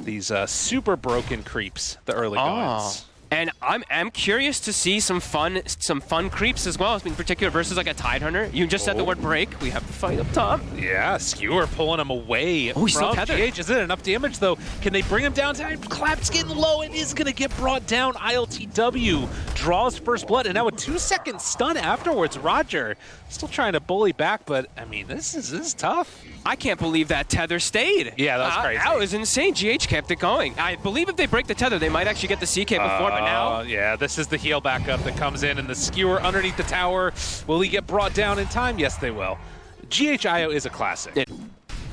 these super broken creeps, the early goings. And I'm curious to see some fun creeps as well, in particular versus like a Tide Hunter. You just said the word break. We have to fight up top. Yeah, Skewer pulling him away from he's still tethered. GH. Is it enough damage though? Can they bring him down? Clap's getting low and is going to get brought down. ILTW draws first blood, and now a 2-second stun afterwards. Roger still trying to bully back, but I mean, this is tough. I can't believe that tether stayed. Yeah, that was crazy. That was insane. GH kept it going. I believe if they break the tether, they might actually get the CK before, but now... Yeah, this is the heal backup that comes in, and the Skewer underneath the tower. Will he get brought down in time? Yes, they will. GHIO is a classic.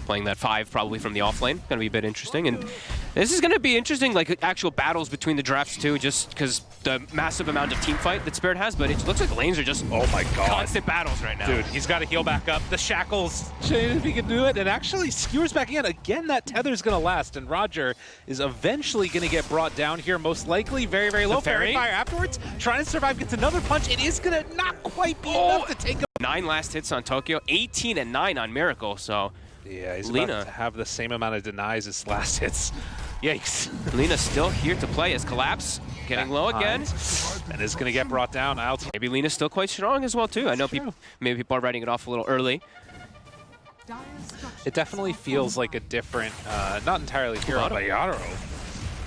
Playing that 5 probably from the offlane. Going to be a bit interesting. And this is going to be interesting, like actual battles between the drafts too, just because the massive amount of team fight that Spirit has, but it looks like lanes are just constant battles right now. Dude, he's got to heal back up. The shackles, if he can do it. And actually, Skewer's back in. Again, that tether's going to last, and Roger is eventually going to get brought down here, most likely. Very, very low. Fairy fire afterwards. Trying to survive, gets another punch. It is going to not quite be enough to take him. 9 last hits on Tokyo, 18 and 9 on Miracle, so... Yeah, he's about to have the same amount of denies as last hits. Yikes. Lina's still here to play as Collapse getting low again. And is going to get brought down. Maybe Lina's still quite strong as well, too. I know maybe people are writing it off a little early. It definitely feels like a different, not entirely hero, but Yaro.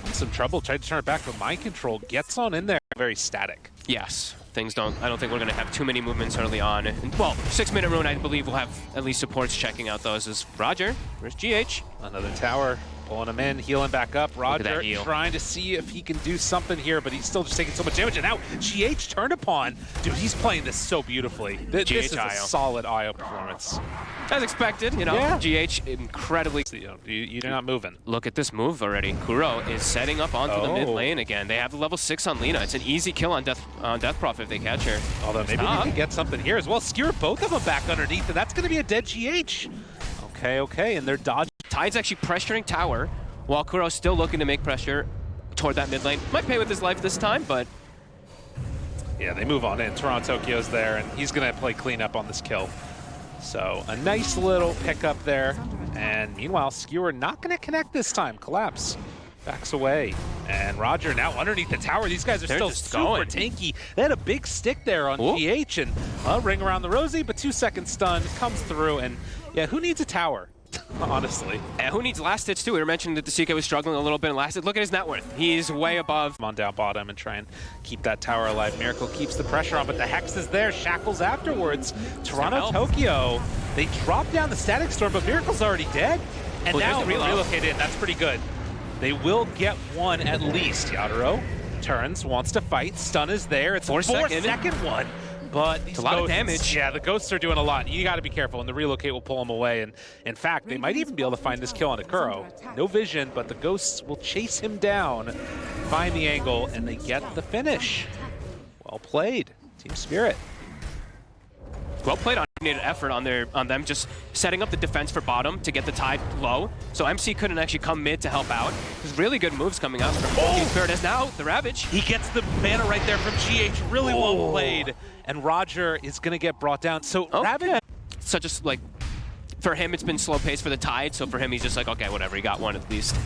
In some trouble, tried to turn it back, but Mind Control gets on in there. Very static. Yes. I don't think we're going to have too many movements early on. And, well, 6-minute rune, I believe, we'll have at least supports checking out those as Roger. Where's GH? Another tower, pulling him in, healing back up. Roger trying to see if he can do something here, but he's still just taking so much damage. And now GH turned upon. Dude, he's playing this so beautifully. This is a solid IO performance. As expected, you know, GH incredibly... You're not moving. Look at this move already. Kuro is setting up onto the mid lane again. They have the level 6 on Lina. It's an easy kill on Death Prophet if they catch her. Although maybe they can get something here as well. Skewer both of them back underneath, and that's going to be a dead GH. Okay, and they're dodging. Tide's actually pressuring tower, while Kuro's still looking to make pressure toward that mid lane. Might pay with his life this time, but... Yeah, they move on in. Toronto Tokyo's there, and he's going to play cleanup on this kill. So a nice little pickup there. And meanwhile, Skewer not going to connect this time. Collapse. Backs away. And Roger now underneath the tower. These guys are still super tanky. They had a big stick there on GH, and ring around the rosy, but 2-second stun comes through. And yeah, who needs a tower? Honestly. And who needs last hits too? We were mentioning that the CK was struggling a little bit in last hit. Look at his net worth. He's way above. Come on down bottom and try and keep that tower alive. Miracle keeps the pressure on, but the Hex is there. Shackles afterwards. Toronto Tokyo. They drop down the Static Storm, but Miracle's already dead. And now relocate in. That's pretty good. They will get one at least. Yadaro turns, wants to fight. Stun is there. It's a 4-second one. But these a lot of damage. Yeah, the ghosts are doing a lot. You got to be careful, and the relocate will pull them away. And in fact, they might even be able to find this kill on Akuro. No vision, but the ghosts will chase him down, find the angle, and they get the finish. Well played, Team Spirit. Well played on effort on them just setting up the defense for bottom to get the Tide low. So MC couldn't actually come mid to help out. There's really good moves coming out from Team Spirit as now the Ravage. He gets the mana right there from GH. Really well played. And Roger is going to get brought down. So Ravage... Such a, like, for him it's been slow pace for the Tide. So for him he's just like, okay, whatever, he got one at least.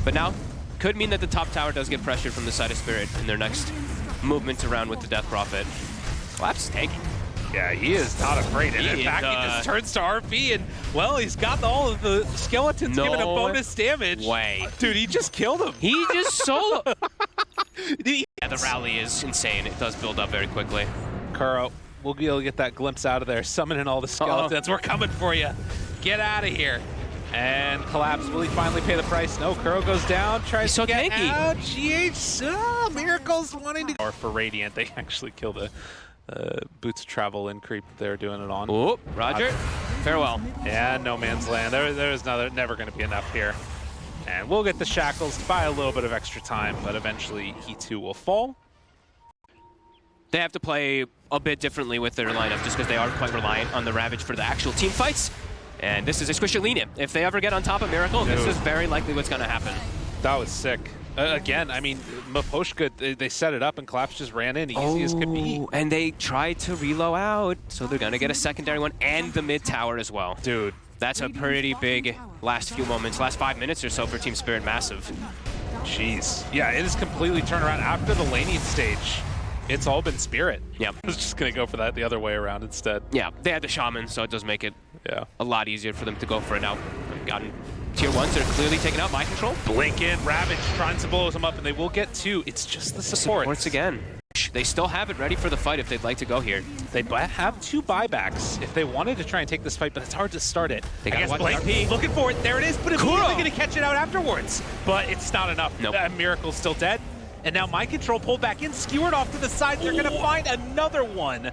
But now, could mean that the top tower does get pressured from the side of Spirit in their next movement around with the Death Prophet. Collapse is tanking. Yeah, he is not afraid. And in fact, he just turns to RP, and, well, he's got all of the skeletons giving him bonus damage. Dude, he just killed him. He just solo. Yeah, the rally is insane. It does build up very quickly. Kuro, we'll be able to get that glimpse out of there, summoning all the skeletons. We're coming for you. Get out of here. And Collapse, will he finally pay the price? No, Kuro goes down, tries to get out. GH, Miracle's wanting to... Or for Radiant, they actually killed a... Boots travel in creep they're doing it on. Oh, Roger, farewell. Yeah, no man's land. There's never going to be enough here. And we'll get the shackles to buy a little bit of extra time, but eventually he too will fall. They have to play a bit differently with their lineup just because they are quite reliant on the Ravage for the actual team fights. And this is especially lenient. If they ever get on top of Miracle, this is very likely what's going to happen. That was sick. Again, I mean, Maposhka, they set it up and Collapse just ran in easy as could be. And they tried to reload out, so they're going to get a secondary one and the mid tower as well. Dude, That's a pretty big last few moments, last 5 minutes or so for Team Spirit. Massive. Jeez. Yeah, it is completely turned around after the laning stage. It's all been Spirit. Yep. I was just going to go for that the other way around instead. Yeah, they had the Shaman, so it does make it a lot easier for them to go for it now. Gotten tier 1s are clearly taking out Mind Control. Blink in, Ravage trying to blow them up, and they will get 2. It's just the support. Supports again. They still have it ready for the fight if they'd like to go here. They have 2 buybacks if they wanted to try and take this fight, but it's hard to start it. They got Blink looking for it. There it is, but immediately going to catch it out afterwards. But it's not enough. Nope. Miracle's still dead. And now Mind Control pulled back in, skewered off to the side. They're going to find another one.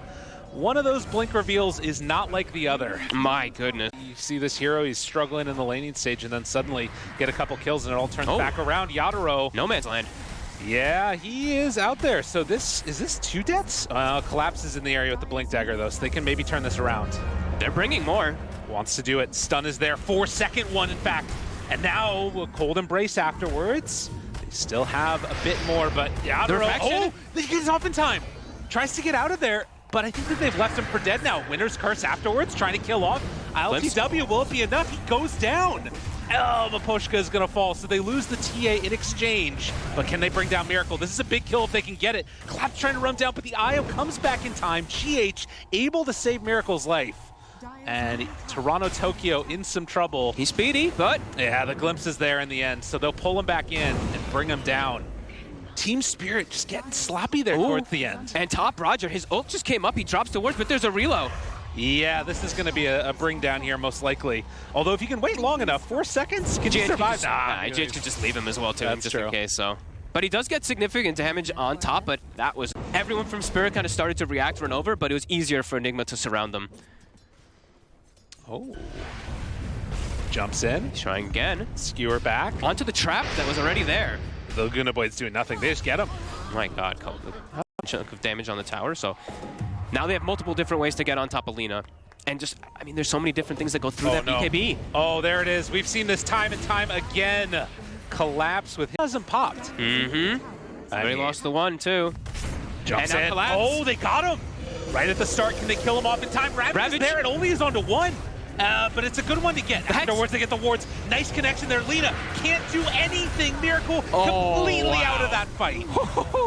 One of those blink reveals is not like the other. My goodness. You see this hero, he's struggling in the laning stage, and then suddenly get a couple kills, and it all turns back around. Yadaro. No man's land. Yeah, he is out there. So is this 2 deaths? Collapses in the area with the blink dagger, though, so they can maybe turn this around. They're bringing more. Wants to do it. Stun is there. 4-second one, in fact. And now a cold embrace afterwards. They still have a bit more, but Yadaro, he gets off in time. Tries to get out of there, but I think that they've left him for dead now. Winner's Curse afterwards, trying to kill off. ILTW, will it be enough? He goes down. Oh, Maposhka is going to fall, so they lose the TA in exchange. But can they bring down Miracle? This is a big kill if they can get it. Clap's trying to run down, but the IO comes back in time. GH able to save Miracle's life. And Toronto Tokyo in some trouble. He's speedy, but... Yeah, the glimpse is there in the end, so they'll pull him back in and bring him down. Team Spirit just getting sloppy there towards the end. And top Roger, his ult just came up. He drops towards, but there's a reload. Yeah, this is going to be a bring down here, most likely. Although if you can wait long enough, 4 seconds, can you survive? GH could just leave him as well, too, That's just true. in case, so. But he does get significant damage on top, but that was... Everyone from Spirit kind of started to react, run over, but it was easier for NIGMA to surround them. Oh. Jumps in. Trying again. Skewer back. Onto the trap that was already there. The Laguna Boy's doing nothing. They just get him. My God, a chunk of damage on the tower, so... Now they have multiple different ways to get on top of Lina. And just, I mean, there's so many different things that go through that BKB. Oh, there it is. We've seen this time and time again. Collapse with him. Hasn't popped. They lost the 1, too. Jumps and in. Collapse. Oh, they got him. Right at the start. Can they kill him off in time? Ravage is there. It only is onto 1. But it's a good one to get. Afterwards, they get the wards. Nice connection there. Lina can't do anything. Miracle completely out of that fight.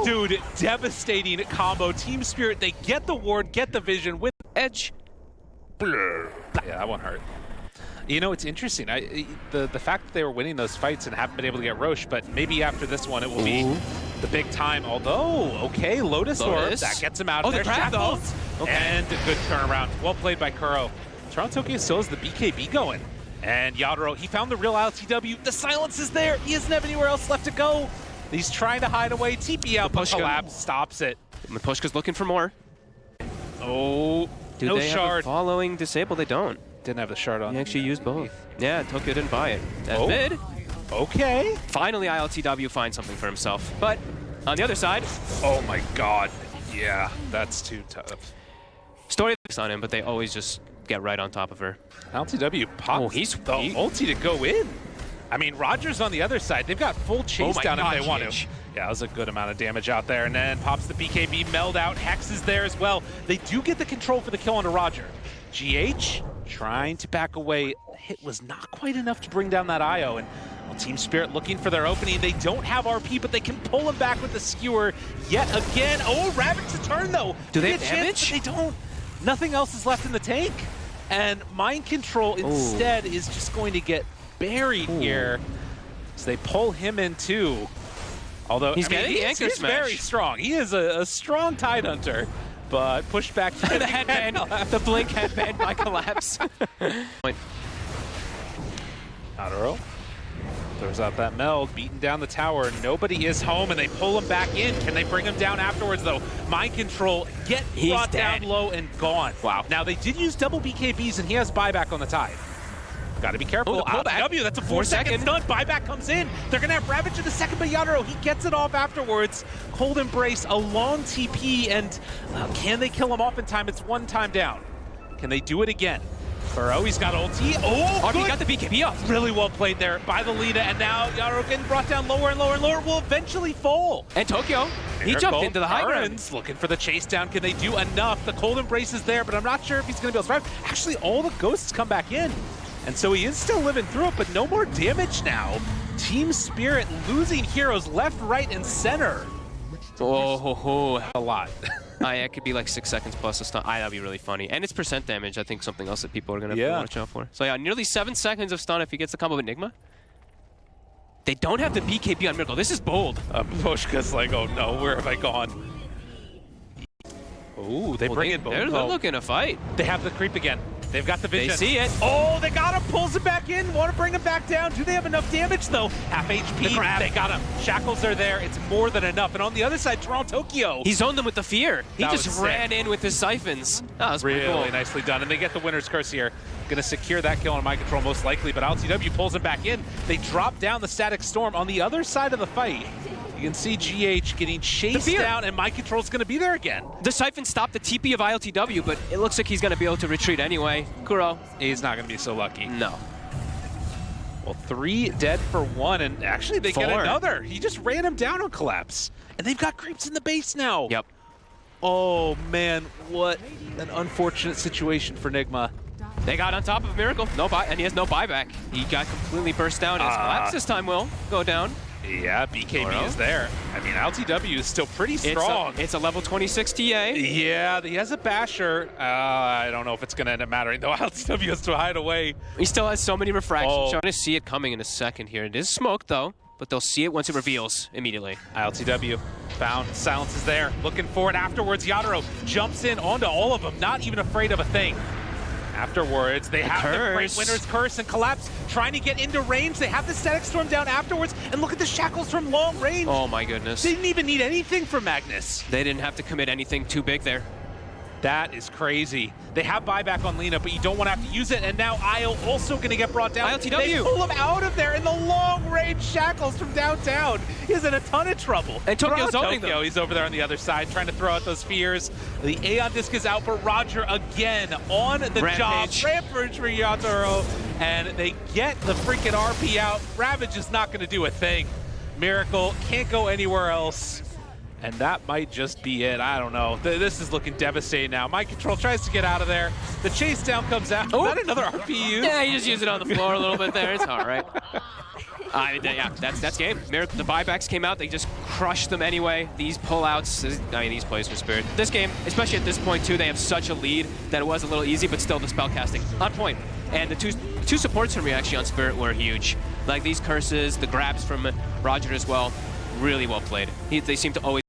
Dude, devastating combo. Team Spirit, they get the ward, get the vision, win edge. Yeah, that one hurt. You know, it's interesting. The fact that they were winning those fights and haven't been able to get Roche, but maybe after this one it will be the big time. Although, okay, Lotus Orb, that gets him out of there. Shackles. And a good turnaround. Well played by Kuro. Toronto Tokyo still has the BKB going. And Yadaro, he found the real LTW. The silence is there. He doesn't have anywhere else left to go. He's trying to hide away. TP out, but Collapse stops it. Maposhka's looking for more. Oh, do no they shard. Have a following disable? They don't. Didn't have the shard on. He actually used both. Yeah, Tokyo didn't buy it. That's mid. Okay. Finally, ILTW finds something for himself. But on the other side... Oh my God. Yeah, that's too tough. Story on him, but they always just get right on top of her. LTW pops the ulti to go in. I mean, Roger's on the other side. They've got full chase down if they want to. Yeah, that was a good amount of damage out there. And then pops the BKB, meld out. Hex is there as well. They do get the control for the kill onto Roger. GH trying to back away. Hit was not quite enough to bring down that IO. And Team Spirit looking for their opening. They don't have RP, but they can pull him back with the skewer yet again. Oh, Ravage to turn though. Do they have damage? They don't. Nothing else is left in the tank. And Mind Control instead is just going to get buried here. So they pull him in too. Although he's very strong. He is a strong Tide Hunter, but pushed back. The headband, the blink headband by Collapse. Adoro throws out that meld, beating down the tower. Nobody is home, and they pull him back in. Can they bring him down afterwards, though? Mind Control brought down low and gone. Wow. Now, they did use double BKBs, and he has buyback on the Tide. Got to be careful. W, that's a 4-second stun. Buyback comes in. They're going to have Ravage in a second, but Yadaro, he gets it off afterwards. Cold Embrace, a long TP, and can they kill him off in time? It's 1 time down. Can they do it again? Burrow, he's got ulti. Oh, he got the BKB off. Really well played there by the Lina, and now Yadaro getting brought down lower and lower and lower, will eventually fall. And Tokyo, he jumped into the high ground. Looking for the chase down. Can they do enough? The Cold Embrace is there, but I'm not sure if he's going to be able to survive. Actually, all the ghosts come back in. And so he is still living through it, but no more damage now. Team Spirit losing heroes left, right, and center. Oh, a lot. it could be like 6 seconds plus a stun. That'd be really funny. And it's percent damage. I think something else that people are going to watch out for. So yeah, nearly 7 seconds of stun if he gets the combo with NIGMA. They don't have the BKB on Miracle. This is bold. Pushka's like, oh no, where have I gone? Ooh, they bring it both. They're looking to fight. They have the creep again. They've got the vision. They see it. Oh, they got him. Pulls him back in. Want to bring him back down. Do they have enough damage, though? Half HP. They got him. Shackles are there. It's more than enough. And on the other side, Tokyo. He zoned them with the fear. He just ran in with his siphons. That was really cool. Nicely done. And they get the winner's curse here. Going to secure that kill on Mind Control most likely. But LTW pulls him back in. They drop down the Static Storm on the other side of the fight. You can see GH getting chased down, and Mind Control's going to be there again. The Siphon stopped the TP of ILTW, but it looks like he's going to be able to retreat anyway. Kuro. He's not going to be so lucky. No. Well, 3 dead for 1, and actually they 4. get another. He just ran him down on Collapse. And they've got creeps in the base now. Yep. Oh, man, what an unfortunate situation for NIGMA. They got on top of Miracle, and he has no buyback. He got completely burst down. His Collapse this time will go down. Yeah, BKB is there. I mean, LTW is still pretty strong. It's a level 26 TA. Yeah, he has a basher. I don't know if it's going to end up mattering, though. LTW has to hide away. He still has so many refractions. Trying to see it coming in a second here. It is smoked, though, but they'll see it once it reveals immediately. LTW found. Silence is there. Looking for it afterwards. Yadaro jumps in onto all of them, not even afraid of a thing. Afterwards, they have the great winner's curse and Collapse trying to get into range. They have the Static Storm down afterwards, and look at the shackles from long range. Oh my goodness. They didn't even need anything from Magnus. They didn't have to commit anything too big there. That is crazy. They have buyback on Lina, but you don't want to have to use it, and now Isle also going to get brought down. ILTW. They pull him out of there in the long-range shackles from downtown. He's in a ton of trouble. And Tokyo's owning them. He's over there on the other side trying to throw out those fears. The Aeon Disc is out, but Roger again on the job. Rampage for Yatoro, and they get the freaking RP out. Ravage is not going to do a thing. Miracle can't go anywhere else. And that might just be it. I don't know. This is looking devastating now. Mind Control tries to get out of there. The chase down comes out. Oh, not another RPU. Yeah, he just used it on the floor a little bit there. It's all right. Yeah, that's game. Miracle, the buybacks came out. They just crushed them anyway. These pullouts, these plays for Spirit. This game, especially at this point too, they have such a lead that it was a little easy, but still the spell casting on point. And the two supports from me actually on Spirit were huge. Like these curses, the grabs from Roger as well. Really well played. They seem to always